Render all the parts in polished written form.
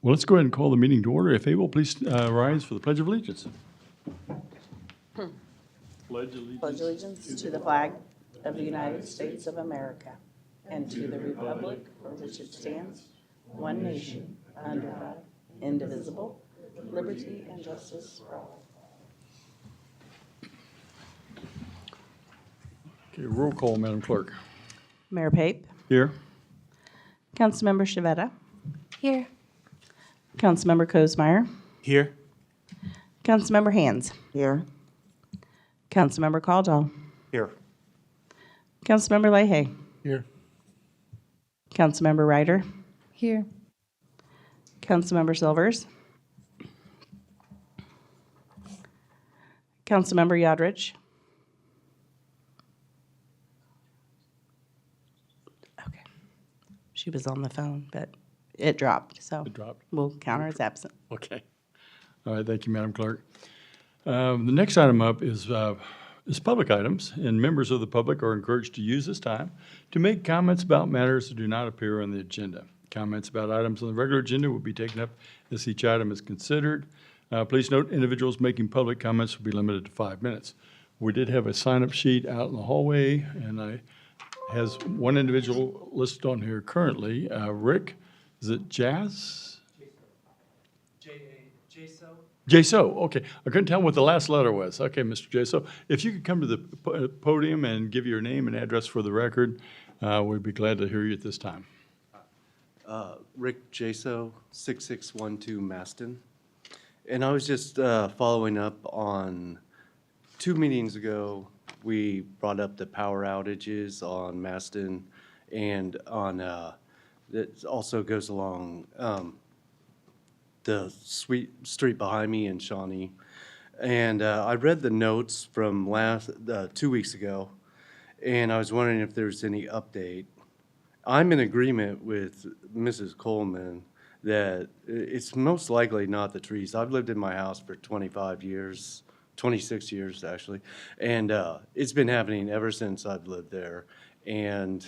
Well, let's go ahead and call the meeting to order. If able, please rise for the Pledge of Allegiance. Pledge Allegiance to the flag of the United States of America and to the republic for which it stands, one nation, under God, indivisible, liberty and justice for all. Okay, roll call, Madam Clerk. Mayor Pape, Here. Councilmember Shavetta, Here. Councilmember Kosmeyer, Here. Councilmember Hands, Here. Councilmember Caldwell, Here. Councilmember Leahy, Here. Councilmember Ryder, Here. Councilmember Silvers, Councilmember Yodridge. Okay. She was on the phone, but it dropped, so It dropped. we'll count her as absent. Okay. All right, thank you, Madam Clerk. The next item up is public items, and members of the public are encouraged to use this time to make comments about matters that do not appear on the agenda. Comments about items on the regular agenda will be taken up as each item is considered. Please note, individuals making public comments will be limited to 5 minutes. We did have a sign-up sheet out in the hallway, and has one individual listed on here currently. Rick, is it Jazz? J-So, okay. I couldn't tell what the last letter was. Okay, Mr. J-So, if you could come to the podium and give your name and address for the record, we'd be glad to hear you at this time. Rick Jaso, 6612 Maston. And I was just following up on 2 meetings ago, we brought up the power outages on Maston and on, that also goes along the street behind me in Shawnee. And I read the notes from 2 weeks ago, and I was wondering if there's any update. I'm in agreement with Mrs. Coleman that it's most likely not the trees. I've lived in my house for 25 years, 26 years actually, and it's been happening ever since I've lived there. And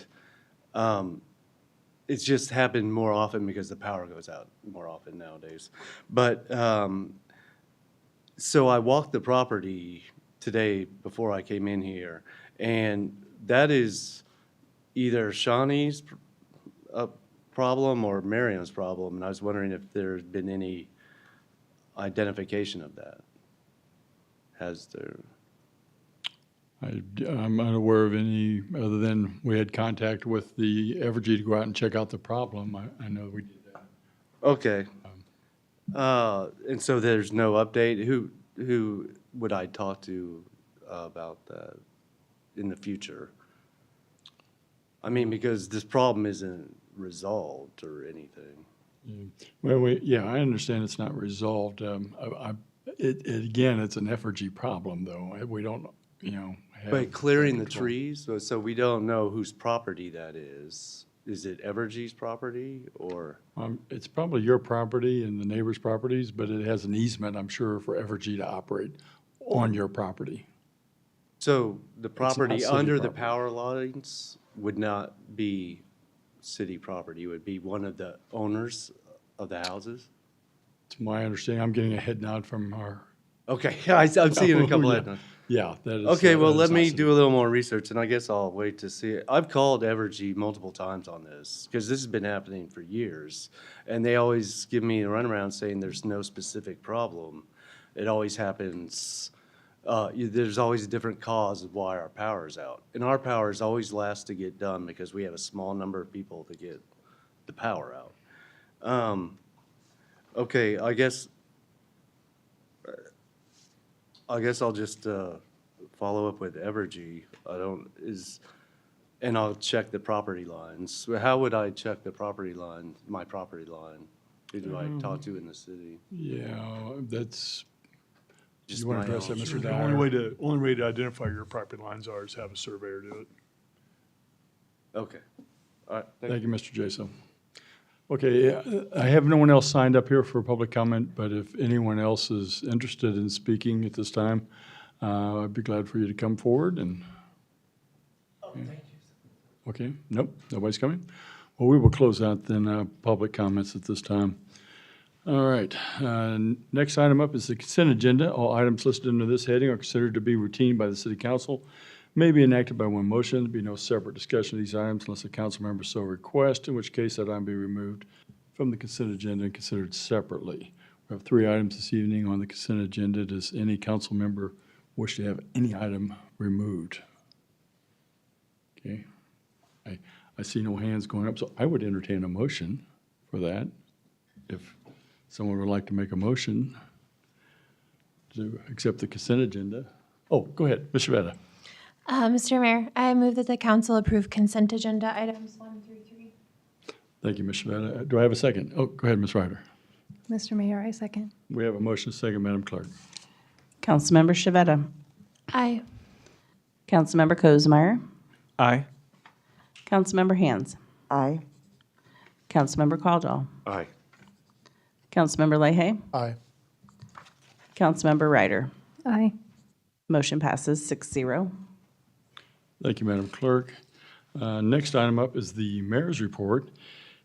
it's just happened more often because the power goes out more often nowadays. But so I walked the property today before I came in here, and that is either Shawnee's problem or Merriam's problem, and I was wondering if there's been any identification of that. Has there? I'm unaware of any, other than we had contact with the Evergy to go out and check out the problem. I know we did that. Okay. And so there's no update? Who would I talk to about that in the future? I mean, because this problem isn't resolved or anything. Well, I understand it's not resolved. Again, it's an Evergy problem, though. We don't, have. But clearing the trees, so we don't know whose property that is. Is it Evergy's property or? It's probably your property and the neighbor's properties, but it has an easement, I'm sure, for Evergy to operate on your property. So the property city under the property. power lines would not be city property, it would be one of the owners of the houses? To my understanding, I'm getting a head nod from our. Okay, I'm seeing a couple Yeah. of them. Yeah, that is. Okay, well, that let is me awesome. do a little more research, and I guess I'll wait to see it. I've called Evergy multiple times on this, because this has been happening for years, and they always give me a runaround saying there's no specific problem. It always happens, there's always a different cause of why our power is out. And our power is always last to get done because we have a small number of people to get the power out. Okay, I guess I'll just follow up with Evergy. And I'll check the property lines. How would I check the property line, my property line? Who do I talk to in the city? Yeah, that's, Just you want my to address that, own. Mr. The Dyer? only way to identify your property lines is have a surveyor do it. Okay, all right. Thank you, Mr. Jaso. Okay, I have no one else signed up here for public comment, but if anyone else is interested in speaking at this time, I'd be glad for you to come forward and. Oh, thank you. Okay, nope, nobody's coming? Well, we will close out then public comments at this time. All right, next item up is the consent agenda. All items listed under this heading are considered to be routine by the city council, may be enacted by one motion. There be no separate discussion of these items unless a council member so requests, in which case that item be removed from the consent agenda and considered separately. We have 3 items this evening on the consent agenda. Does any council member wish to have any item removed? Okay, I see no hands going up, so I would entertain a motion for that. If someone would like to make a motion to accept the consent agenda. Oh, go ahead, Ms. Shavetta. Mr. Mayor, I move that the council approve consent agenda items 1 through 3. Thank you, Ms. Shavetta. Do I have a second? Oh, go ahead, Ms. Ryder. Mr. Mayor, I second. We have a motion, second, Madam Clerk. Councilmember Shavetta. Aye. Councilmember Kozemeyer. Aye. Councilmember Hands. Aye. Councilmember Caldwell. Aye. Councilmember Leahy. Aye. Councilmember Ryder. Aye. Motion passes 6-0. Thank you, Madam Clerk. Next item up is the mayor's report.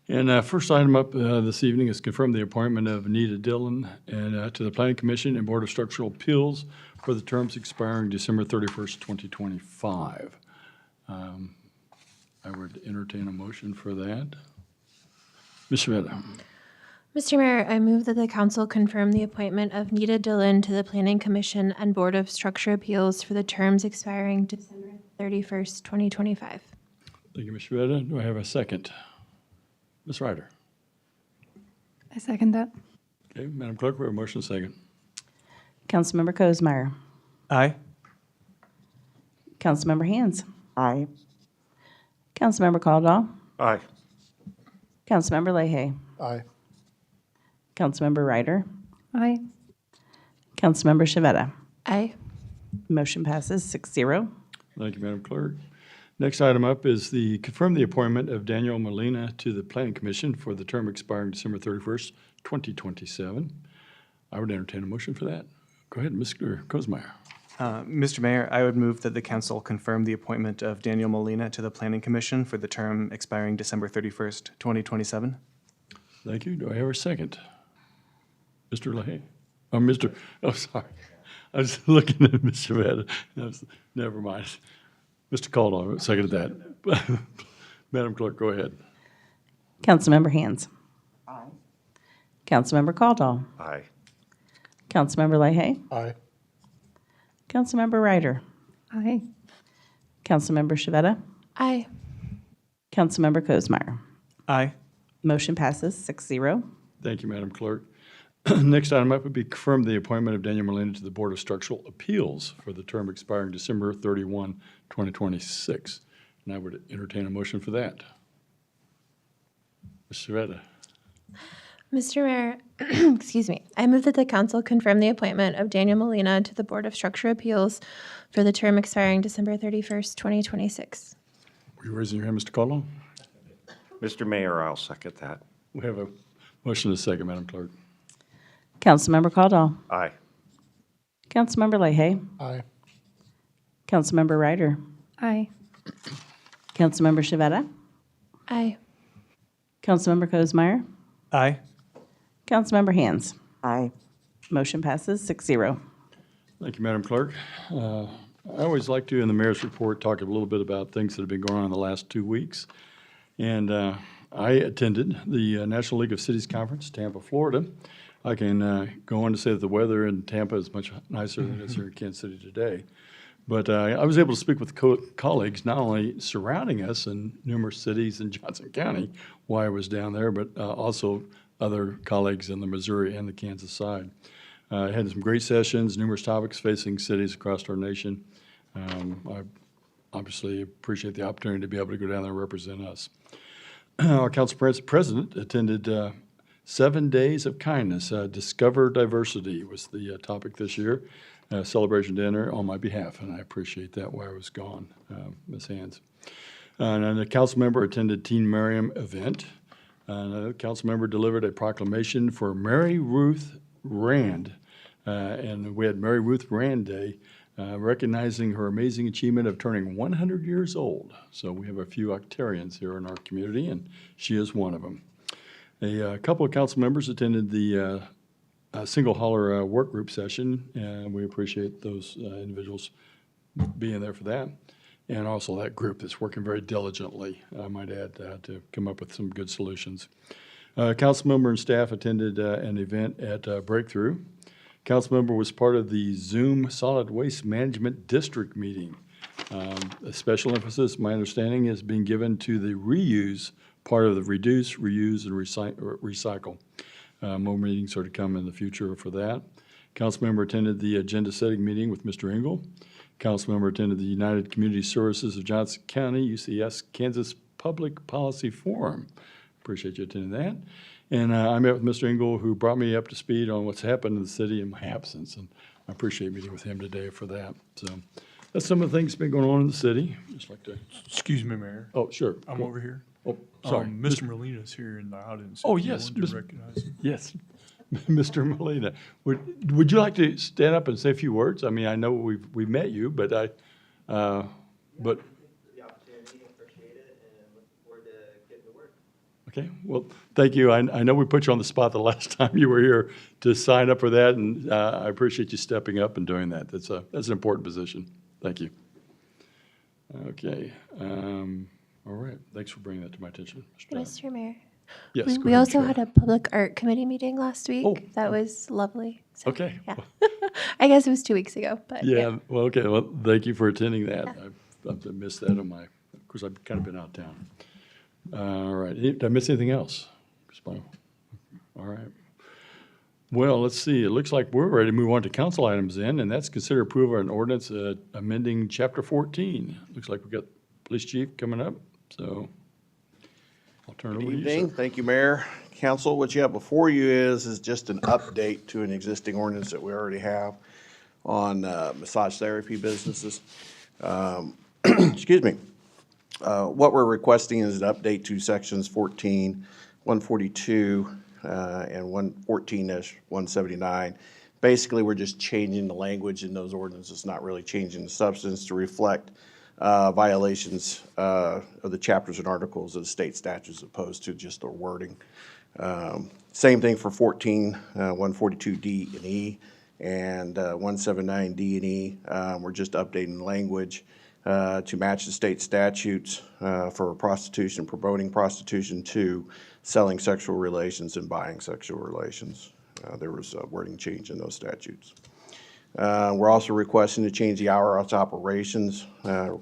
And first item up this evening is confirm the appointment of Anita Dillon and to the Planning Commission and Board of Structural Appeals for the terms expiring December 31st, 2025. I would entertain a motion for that. Ms. Shavetta. Mr. Mayor, I move that the council confirm the appointment of Nita Dillon to the Planning Commission and Board of Structure Appeals for the terms expiring December 31st, 2025. Thank you, Ms. Shavetta. Do I have a second? Ms. Ryder. I second that. Okay, Madam Clerk, we have a motion second. Councilmember Kozemeyer. Aye. Councilmember Hands. Aye. Councilmember Caldwell. Aye. Councilmember Leahy. Aye. Councilmember Ryder. Aye. Councilmember Shavetta. Aye. Motion passes 6-0. Thank you, Madam Clerk. Next item up is the confirm the appointment of Daniel Molina to the Planning Commission for the term expiring December 31st, 2027. I would entertain a motion for that. Go ahead, Mr. Kozemeyer. Mr. Mayor, I would move that the council confirm the appointment of Daniel Molina to the Planning Commission for the term expiring December 31st, 2027. Thank you. Do I have a second? Mr. Leahy? Sorry. I was looking at Ms. Shavetta. Never mind. Mr. Caldwell seconded that. Madam Clerk, go ahead. Councilmember Hands. Aye. Councilmember Caldwell. Aye. Councilmember Leahy. Aye. Councilmember Ryder. Aye. Councilmember Shavetta. Aye. Councilmember Kozemeyer. Aye. Motion passes 6-0. Thank you, Madam Clerk. Next item up would be confirm the appointment of Daniel Molina to the Board of Structural Appeals for the term expiring December 31, 2026. And I would entertain a motion for that. Ms. Shavetta. Mr. Mayor, excuse me, I move that the council confirm the appointment of Daniel Molina to the Board of Structure Appeals for the term expiring December 31st, 2026. Were you raising your hand, Mr. Caldwell? Mr. Mayor, I'll second that. We have a motion and a second, Madam Clerk. Councilmember Caldwell. Aye. Councilmember Leahy. Aye. Councilmember Ryder. Aye. Councilmember Shavetta. Aye. Councilmember Kozemeyer. Aye. Councilmember Hands. Aye. Motion passes 6-0. Thank you, Madam Clerk. I always like to, in the mayor's report, talk a little bit about things that have been going on in the last 2 weeks. And I attended the National League of Cities Conference, Tampa, Florida. I can go on to say that the weather in Tampa is much nicer than it is here in Kansas City today. But I was able to speak with colleagues not only surrounding us in numerous cities in Johnson County while I was down there, but also other colleagues in the Missouri and the Kansas side. I had some great sessions, numerous topics facing cities across our nation. I obviously appreciate the opportunity to be able to go down there and represent us. Our council president attended 7 Days of Kindness. Discover Diversity was the topic this year. Celebration dinner on my behalf, and I appreciate that while I was gone, Ms. Hands. And a council member attended Teen Merriam event. A council member delivered a proclamation for Mary Ruth Rand, and we had Mary Ruth Rand Day, recognizing her amazing achievement of turning 100 years old. So we have a few octarians here in our community, and she is one of them. A couple of council members attended the single hauler work group session, and we appreciate those individuals being there for that. And also that group that's working very diligently, I might add, to come up with some good solutions. Council member and staff attended an event at Breakthrough. Council member was part of the Zoom Solid Waste Management District meeting. A special emphasis, my understanding, is being given to the reuse part of the reduce, reuse, and recycle. More meetings are to come in the future for that. Councilmember attended the agenda setting meeting with Mr. Engel. Councilmember attended the United Community Services of Johnson County, UCS, Kansas Public Policy Forum. Appreciate you attending that. And I met with Mr. Engel, who brought me up to speed on what's happened in the city in my absence, and I appreciate meeting with him today for that. So that's some of the things that's been going on in the city. Just like to, Excuse me, Mayor. oh, sure. I'm over here. Oh, sorry. Mr. Molina's here in the audience. Oh, if you yes, wanted to Mr. recognize him. Yes, Mr. Molina. Would you like to stand up and say a few words? I mean, I know we've met you, but but the opportunity, appreciate it, and look forward to getting to work. okay, well, thank you. I know we put you on the spot the last time you were here to sign up for that, and I appreciate you stepping up and doing that. That's an important position. Thank you. Okay, all right. Thanks for bringing that to my attention, Mr. Brown. Mr. Mayor, Yes, we, go we ahead, also Chair. had a public art committee meeting last week. Oh, That was lovely. So, Okay. Yeah. I guess it was 2 weeks ago, but Yeah, well, okay, well, thank you for attending that. I've missed that on my, of course, I've kind of been out of town. All right, did I miss anything else? All right. Well, let's see, it looks like we're ready to move on to council items then, and that's consider approval of an ordinance amending Chapter 14. Looks like we've got Police Chief coming up, so I'll turn it over Good to you, evening. sir. Thank you, Mayor. Council, what you have before you is just an update to an existing ordinance that we already have on massage therapy businesses. Excuse me. What we're requesting is an update to sections 14, 142, and 114-179. Basically, we're just changing the language in those ordinances, not really changing the substance to reflect violations of the chapters and articles of the state statutes as opposed to just the wording. Same thing for 14, 142D and E, and 179D and E. We're just updating the language to match the state statutes for prostitution, promoting prostitution to selling sexual relations and buying sexual relations. There was a wording change in those statutes. We're also requesting to change the hours of operations.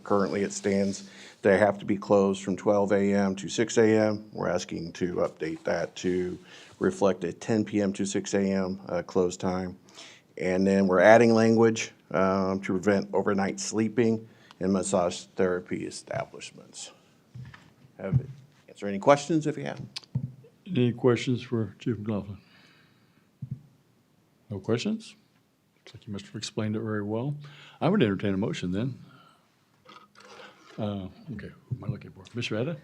Currently, it stands they have to be closed from 12 a.m. to 6 a.m. We're asking to update that to reflect a 10 p.m. to 6 a.m. Close time. And then we're adding language to prevent overnight sleeping in massage therapy establishments. Answer any questions if you have them. Any questions for Chief McLaughlin? No questions? Looks like you must have explained it very well. I would entertain a motion then. Okay, who am I looking for? Ms. Retta?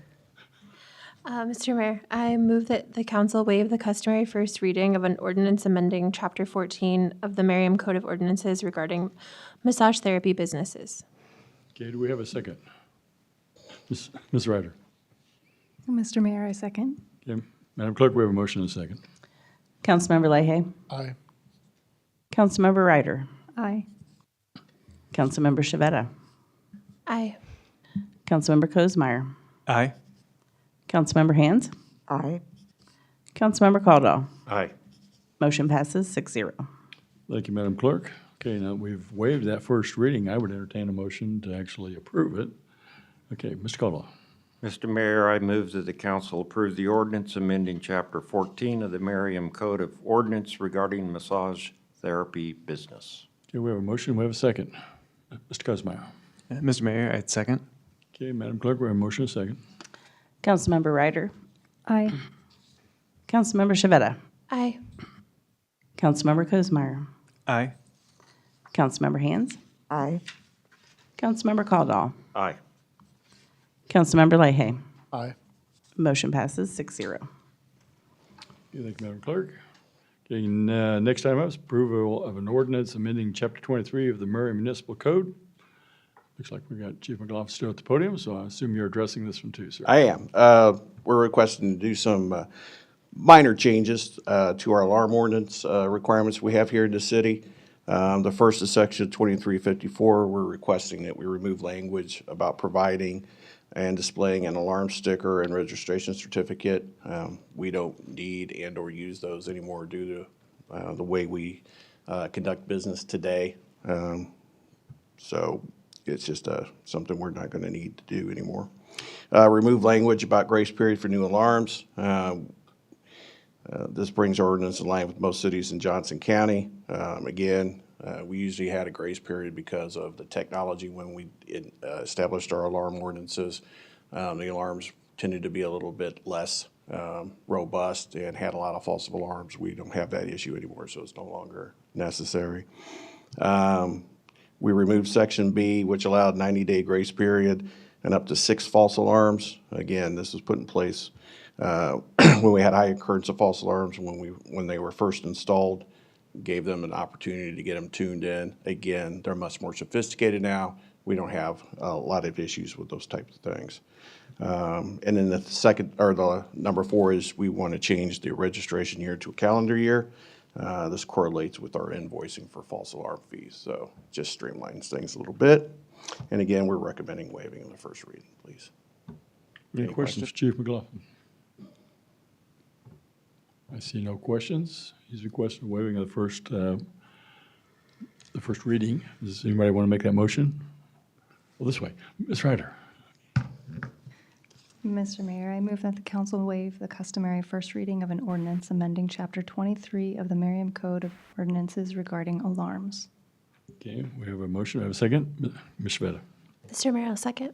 Mr. Mayor, I move that the council waive the customary first reading of an ordinance amending Chapter 14 of the Merriam Code of Ordinances regarding massage therapy businesses. Okay, do we have a second? Ms. Ryder? Mr. Mayor, I second. Okay, Madam Clerk, we have a motion and a second. Councilmember Leahy? Aye. Councilmember Ryder? Aye. Councilmember Shavetta? Aye. Councilmember Kozemeyer? Aye. Councilmember Hands? Aye. Councilmember Caldwell? Aye. Motion passes 6-0. Thank you, Madam Clerk. Okay, now we've waived that first reading. I would entertain a motion to actually approve it. Okay, Mr. Caldwell. Mr. Mayor, I move that the council approve the ordinance amending Chapter 14 of the Merriam Code of Ordinance regarding massage therapy business. Okay, we have a motion, we have a second. Mr. Kozemeyer. Mr. Mayor, I'd second. Okay, Madam Clerk, we have a motion and a second. Councilmember Ryder? Aye. Councilmember Shavetta? Aye. Councilmember Kozemeyer? Aye. Councilmember Hands? Aye. Councilmember Caldwell? Aye. Councilmember Leahy? Aye. Motion passes 6-0. Okay, thank you, Madam Clerk. Okay, next item up is approval of an ordinance amending Chapter 23 of the Merriam Municipal Code. Looks like we got Chief McLaughlin still at the podium, so I assume you're addressing this one too, sir. I am. We're requesting to do some minor changes to our alarm ordinance requirements we have here in the city. The first is section 2354. We're requesting that we remove language about providing and displaying an alarm sticker and registration certificate. We don't need and/or use those anymore due to the way we conduct business today. So it's just something we're not going to need to do anymore. Remove language about grace period for new alarms. This brings our ordinance in line with most cities in Johnson County. Again, we usually had a grace period because of the technology when we established our alarm ordinances. The alarms tended to be a little bit less robust and had a lot of false alarms. We don't have that issue anymore, so it's no longer necessary. We removed section B, which allowed 90-day grace period and up to 6 false alarms. Again, this was put in place when we had high occurrence of false alarms when they were first installed. Gave them an opportunity to get them tuned in. Again, they're much more sophisticated now. We don't have a lot of issues with those types of things. And then the second, or the number 4 is we want to change the registration year to a calendar year. This correlates with our invoicing for false alarm fees, so just streamlines things a little bit. And again, we're recommending waiving in the first reading, please. Any questions, Chief McLaughlin? I see no questions. He's requesting waiving of the first reading. Does anybody want to make that motion? Well, this way. Ms. Ryder. Mr. Mayor, I move that the council waive the customary first reading of an ordinance amending Chapter 23 of the Merriam Code of Ordinances regarding alarms. Okay, we have a motion. We have a second. Ms. Shveta. Mr. Mayor, I'll second.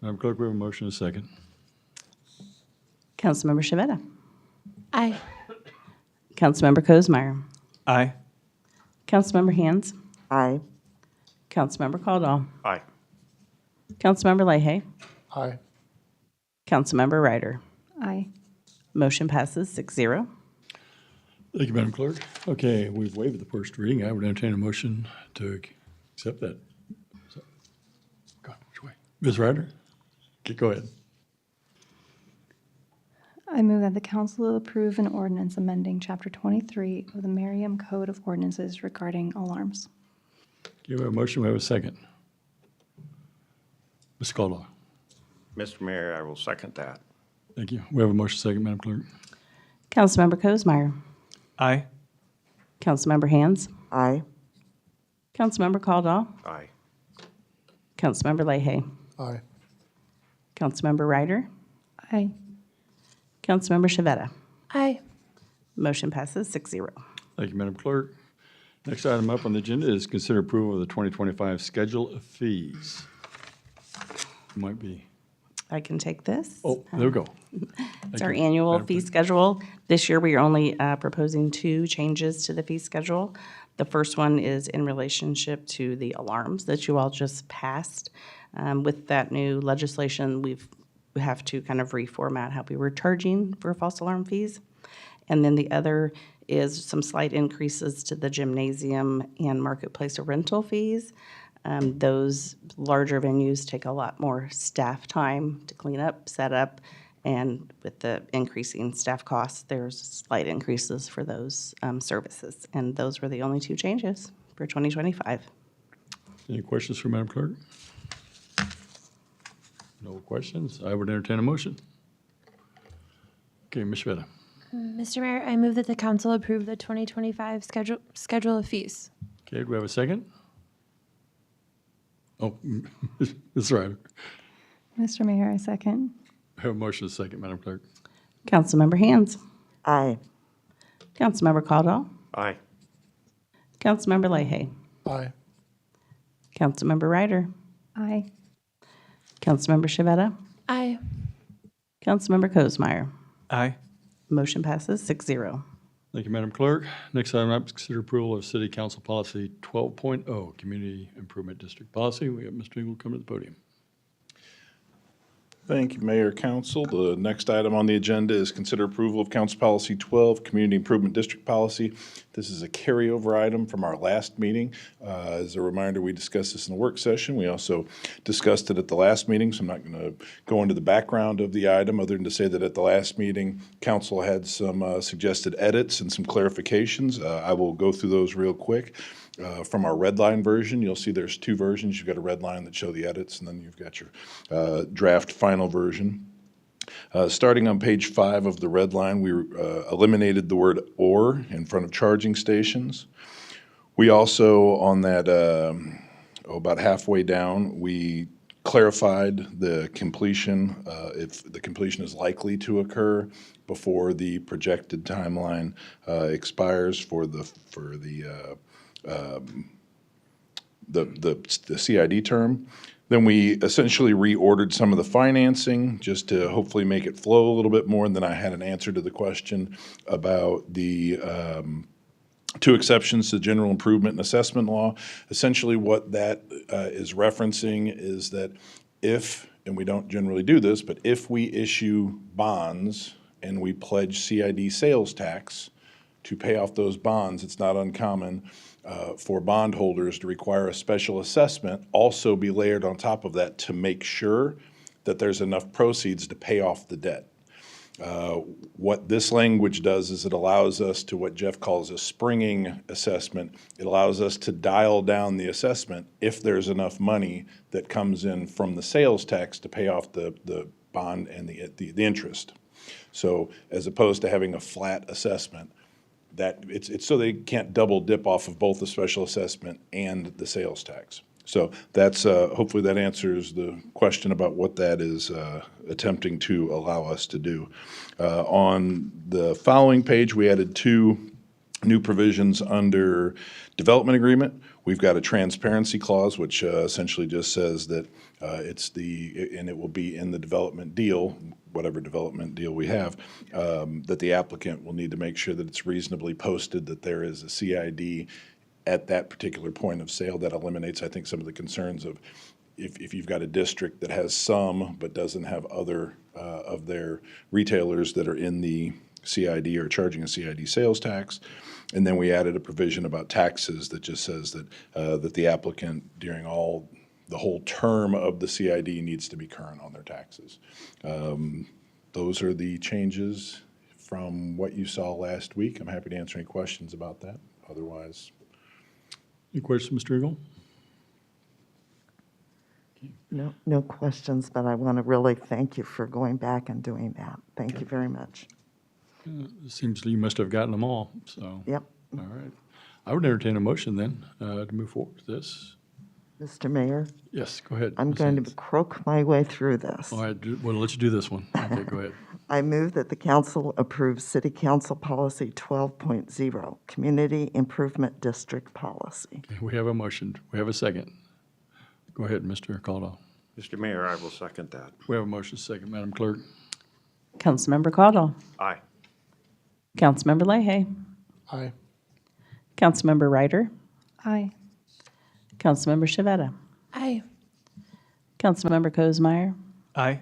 Madam Clerk, we have a motion and a second. Councilmember Shavetta. Aye. Councilmember Kozemeyer. Aye. Councilmember Hands. Aye. Councilmember Caldwell. Aye. Councilmember Leahy. Aye. Councilmember Ryder. Aye. Motion passes 6-0. Thank you, Madam Clerk. Okay, we've waived the first reading. I would entertain a motion to accept that. Go on, which way? Ms. Ryder? Okay, go ahead. I move that the council approve an ordinance amending Chapter 23 of the Merriam Code of Ordinances regarding alarms. Okay, we have a motion. We have a second. Mr. Caldwell. Mr. Mayor, I will second that. Thank you. We have a motion second, Madam Clerk. Councilmember Kozemeyer. Aye. Councilmember Hands. Aye. Councilmember Caldwell. Aye. Councilmember Leahy. Aye. Councilmember Ryder. Aye. Councilmember Shavetta. Aye. Motion passes 6-0. Thank you, Madam Clerk. Next item up on the agenda is consider approval of the 2025 schedule of fees. Might be, I can take this. oh, there we go. It's our annual fee schedule. This year, we are only proposing 2 changes to the fee schedule. The first one is in relationship to the alarms that you all just passed. With that new legislation, we have to kind of reformat how we were charging for false alarm fees. And then the other is some slight increases to the gymnasium and marketplace rental fees. Those larger venues take a lot more staff time to clean up, set up, and with the increasing staff costs, there's slight increases for those services. And those were the only 2 changes for 2025. Any questions for Madam Clerk? No questions. I would entertain a motion. Okay, Ms. Shveta. Mr. Mayor, I move that the council approve the 2025 schedule of fees. Okay, do we have a second? Oh, Ms. Ryder. Mr. Mayor, I second. I have a motion and a second, Madam Clerk. Councilmember Hands. Aye. Councilmember Caldwell. Aye. Councilmember Leahy. Aye. Councilmember Ryder. Aye. Councilmember Shavetta. Aye. Councilmember Kozemeyer. Aye. Motion passes 6-0. Thank you, Madam Clerk. Next item up is consider approval of City Council Policy 12.0, Community Improvement District Policy. We have Mr. Eagle come to the podium. Thank you, Mayor, Council. The next item on the agenda is consider approval of Council Policy 12, Community Improvement District Policy. This is a carryover item from our last meeting. As a reminder, we discussed this in the work session. We also discussed it at the last meeting, so I'm not going to go into the background of the item other than to say that at the last meeting, Council had some suggested edits and some clarifications. I will go through those real quick. From our red line version, you'll see there's two versions. You've got a red line that show the edits, and then you've got your draft final version. Starting on page 5 of the red line, we eliminated the word "or" in front of charging stations. We also, on that, about halfway down, we clarified the completion, if the completion is likely to occur before the projected timeline expires for the CID term. Then we essentially reordered some of the financing just to hopefully make it flow a little bit more. And then I had an answer to the question about the two exceptions to general improvement and assessment law. Essentially what that is referencing is that if, and we don't generally do this, but if we issue bonds and we pledge CID sales tax to pay off those bonds, it's not uncommon for bondholders to require a special assessment also be layered on top of that to make sure that there's enough proceeds to pay off the debt. What this language does is it allows us to what Jeff calls a springing assessment. It allows us to dial down the assessment if there's enough money that comes in from the sales tax to pay off the bond and the interest. So as opposed to having a flat assessment, that it's so they can't double dip off of both the special assessment and the sales tax. So that's hopefully that answers the question about what that is attempting to allow us to do. On the following page, we added 2 new provisions under development agreement. We've got a transparency clause, which essentially just says that and it will be in the development deal, whatever development deal we have, that the applicant will need to make sure that it's reasonably posted that there is a CID at that particular point of sale. That eliminates, I think, some of the concerns of if you've got a district that has some but doesn't have other of their retailers that are in the CID or charging a CID sales tax. And then we added a provision about taxes that just says that that the applicant during the whole term of the CID needs to be current on their taxes. Those are the changes from what you saw last week. I'm happy to answer any questions about that. Otherwise. Any questions, Mr. Eagle? No questions, but I want to really thank you for going back and doing that. Thank you very much. It seems you must have gotten them all, so. Yep. All right. I would entertain a motion then to move forward with this. Mr. Mayor, Yes, go ahead. I'm Ms. going Haynes. to croak my way through this. All right, we'll let you do this one. Okay, go ahead. I move that the council approve City Council Policy 12.0, Community Improvement District Policy. Okay, we have a motion. We have a second. Go ahead, Mr. Caldwell. Mr. Mayor, I will second that. We have a motion second. Madam Clerk? Councilmember Caudle. Aye. Councilmember Leahy. Aye. Councilmember Ryder. Aye. Councilmember Shavetta. Aye. Councilmember Kozemeyer. Aye.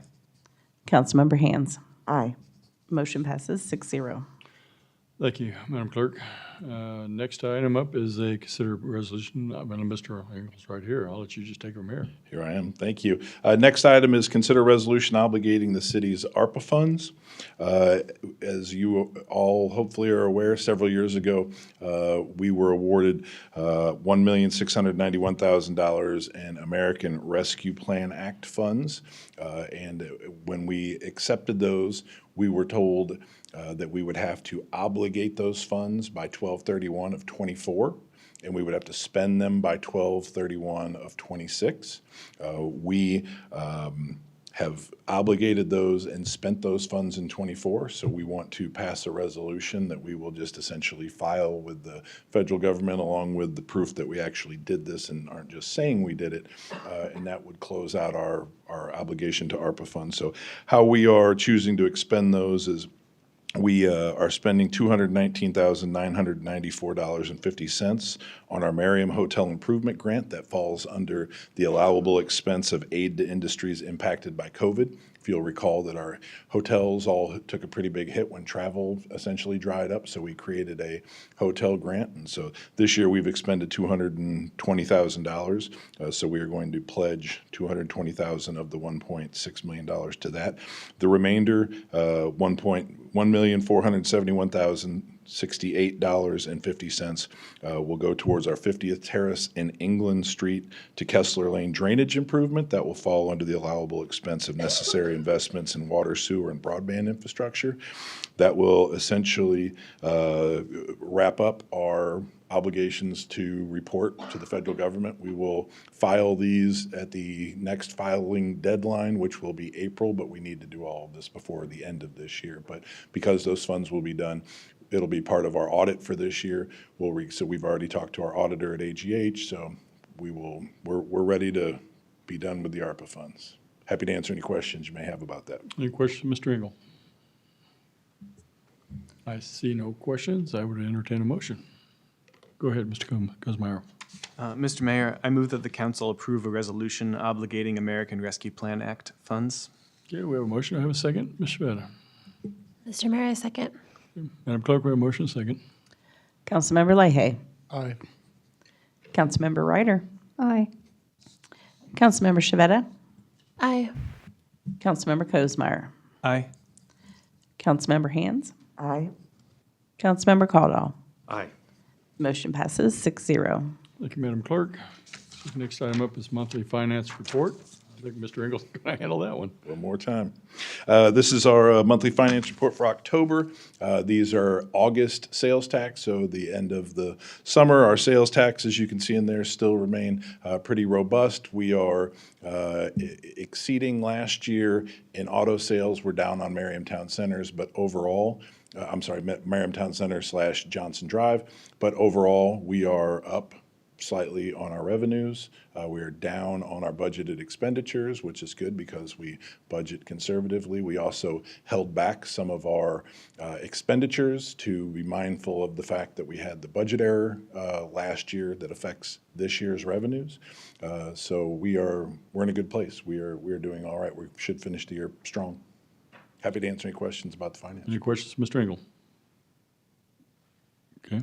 Councilmember Hands. Aye. Motion passes 6-0. Thank you, Madam Clerk. Next item up is a consider resolution. Mr. Engel's right here. I'll let you just take it from here. Here I am. Thank you. Next item is consider resolution obligating the city's ARPA funds. As you all hopefully are aware, several years ago, we were awarded $1,691,000 in American Rescue Plan Act funds. And when we accepted those, we were told that we would have to obligate those funds by 12/31 of '24, and we would have to spend them by 12/31 of '26. We have obligated those and spent those funds in '24, so we want to pass a resolution that we will just essentially file with the federal government along with the proof that we actually did this and aren't just saying we did it, and that would close out our obligation to ARPA funds. So how we are choosing to expend those is we are spending $219,994.50 on our Merriam Hotel Improvement Grant that falls under the allowable expense of aid to industries impacted by COVID if you'll recall that our hotels all took a pretty big hit when travel essentially dried up, so we created a hotel grant. And so this year we've expended $220,000. So we are going to pledge $220,000 of the $1.6 million to that. The remainder, $1,471,068.50 will go towards our 50th Terrace and England Street to Kessler Lane drainage improvement. That will fall under the allowable expense of necessary investments in water, sewer, and broadband infrastructure. That will essentially wrap up our obligations to report to the federal government. We will file these at the next filing deadline, which will be April, but we need to do all of this before the end of this year. But because those funds will be done, it'll be part of our audit for this year. So we've already talked to our auditor at AGH, so we're ready to be done with the ARPA funds. Happy to answer any questions you may have about that. Any questions, Mr. Engel? I see no questions. I would entertain a motion. Go ahead, Mr. Kuzmeyer. Mr. Mayor, I move that the council approve a resolution obligating American Rescue Plan Act funds. Okay, we have a motion. I have a second. Ms. Shveta. Mr. Mayor, I second. Madam Clerk, we have a motion, second. Councilmember Leahy. Aye. Councilmember Ryder. Aye. Councilmember Shveta. Aye. Councilmember Kuzmeyer. Aye. Councilmember Hands. Aye. Councilmember Caldwell. Aye. Motion passes 6-0. Thank you, Madam Clerk. The next item up is monthly finance report. I think Mr. Engel's going to handle that one. One more time. This is our monthly finance report for October. These are August sales tax, so the end of the summer. Our sales tax, as you can see in there, still remain pretty robust. We are exceeding last year in auto sales. We're down on Merriam Town Centers, but overall, Merriam Town Center / Johnson Drive, but overall, we are up slightly on our revenues. We are down on our budgeted expenditures, which is good because we budget conservatively. We also held back some of our expenditures to be mindful of the fact that we had the budget error last year that affects this year's revenues. So we're in a good place. We're doing all right. We should finish the year strong. Happy to answer any questions about the finance. Any questions, Mr. Engel? Okay,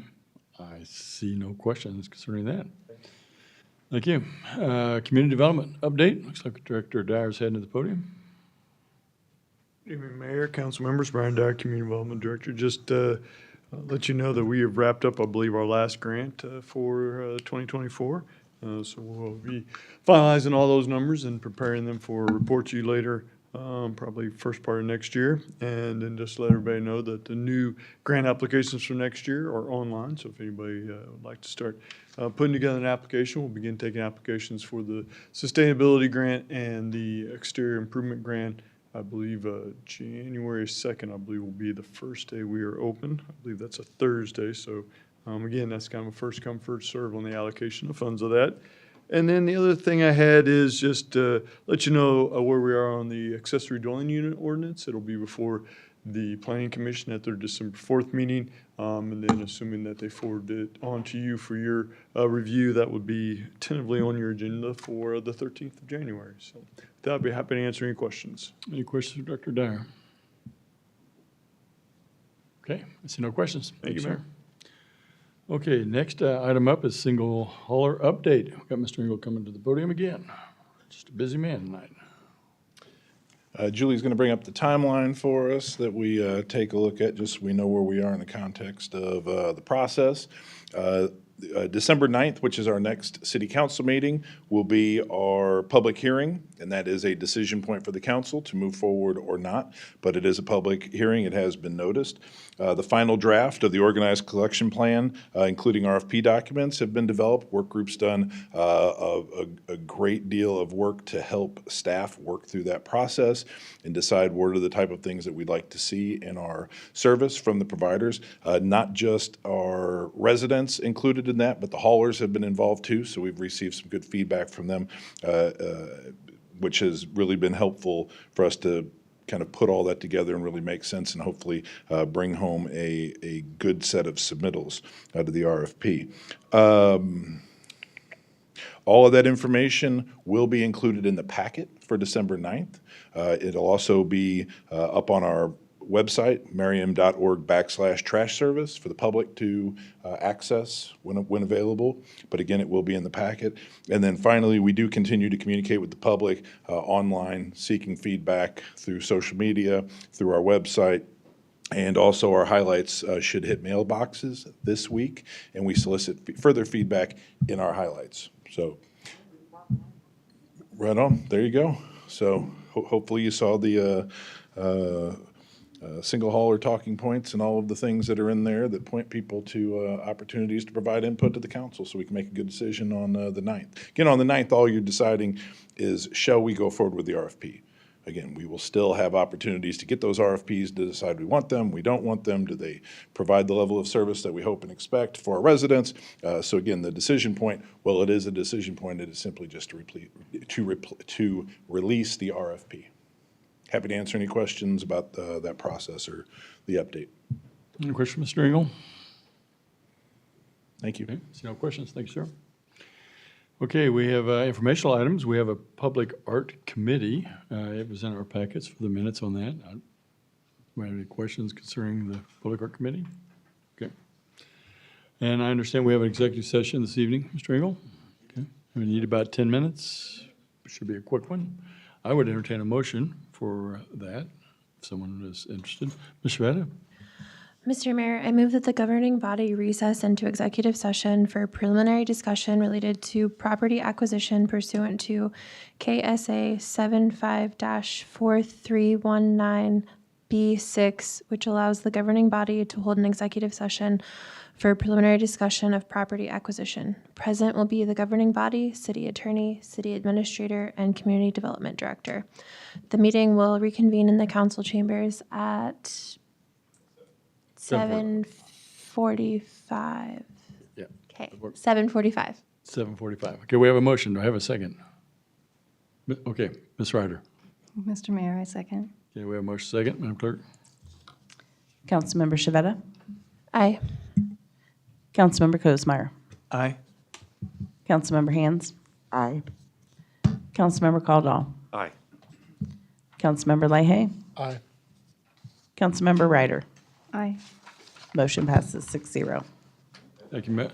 I see no questions concerning that. Thank you. Community development update. Looks like Director Dyer's heading to the podium. Good evening, Mayor, council members. Brian Dyer, Community Development Director. Just let you know that we have wrapped up, I believe, our last grant for 2024. So we'll be finalizing all those numbers and preparing them for a report to you later, probably first part of next year. And then just let everybody know that the new grant applications for next year are online. So if anybody would like to start putting together an application, we'll begin taking applications for the sustainability grant and the exterior improvement grant. I believe January 2nd, I believe, will be the first day we are open. I believe that's a Thursday. So again, that's kind of a first come, first serve on the allocation of funds of that. And then the other thing I had is just let you know where we are on the accessory dwelling unit ordinance. It'll be before the Planning Commission at their December 4th meeting. And then assuming that they forward it on to you for your review, that would be tentatively on your agenda for the 13th of January. So with that, I'd be happy to answer any questions. Any questions for Dr. Dyer? Okay, I see no questions. Thank you, sir. Mayor. Okay, next item up is single hauler update. We've got Mr. Engel coming to the podium again. Just a busy man tonight. Julie's going to bring up the timeline for us that we take a look at, just so we know where we are in the context of the process. December 9th, which is our next city council meeting, will be our public hearing, and that is a decision point for the council to move forward or not, but it is a public hearing. It has been noticed. The final draft of the organized collection plan, including RFP documents, have been developed. Work group's done a great deal of work to help staff work through that process and decide what are the type of things that we'd like to see in our service from the providers. Not just our residents included in that, but the haulers have been involved too, so we've received some good feedback from them, which has really been helpful for us to kind of put all that together and really make sense and hopefully bring home a good set of submittals to the RFP. All of that information will be included in the packet for December 9th. It'll also be up on our website, merriam.org/trash service for the public to access when available. But again, it will be in the packet. And then finally, we do continue to communicate with the public online, seeking feedback through social media, through our website. And also our highlights should hit mailboxes this week, and we solicit further feedback in our highlights. So, right on, there you go. So hopefully you saw the single hauler talking points and all of the things that are in there that point people to opportunities to provide input to the council so we can make a good decision on the 9th. Again, on the 9th, all you're deciding is, shall we go forward with the RFP? Again, we will still have opportunities to get those RFPs to decide we want them, we don't want them, do they provide the level of service that we hope and expect for our residents? So again, the decision point, well, it is a decision point, it is simply just to release the RFP. Happy to answer any questions about that process or the update. Any question, Mr. Engel? Thank you. Okay, see no questions. Thank you, sir. Okay, we have informational items. We have a public art committee. It was in our packets for the minutes on that. Do we have any questions concerning the public art committee? Okay. And I understand we have an executive session this evening, Mr. Engel. Okay. We need about 10 minutes. Should be a quick one. I would entertain a motion for that, if someone is interested. Ms. Shveta? Mr. Mayor, I move that the governing body recess into executive session for preliminary discussion related to property acquisition pursuant to KSA 75-4319B6, which allows the governing body to hold an executive session for preliminary discussion of property acquisition. Present will be the governing body, city attorney, city administrator, and community development director. The meeting will reconvene in the council chambers at 7:45. Yeah. Okay, 7:45. 7:45. Okay, we have a motion. Do I have a second? Okay, Ms. Ryder. Mr. Mayor, I second. Okay, we have a motion second, Madam Clerk. Councilmember Shavetta. Aye. Councilmember Kosmeyer. Aye. Councilmember Hands. Aye. Councilmember Caldwell. Aye. Councilmember Leahy. Aye. Councilmember Ryder. Aye. Motion passes 6-0. Thank you,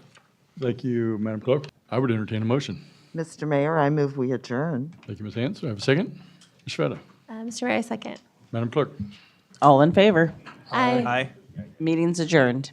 thank you, Madam Clerk. I would entertain a motion. Mr. Mayor, I move we adjourn. Thank you, Ms. Hans. Do I have a second? Ms. Shveta. Mr. Mayor, I second. Madam Clerk. All in favor? Aye. Aye. Meeting's adjourned.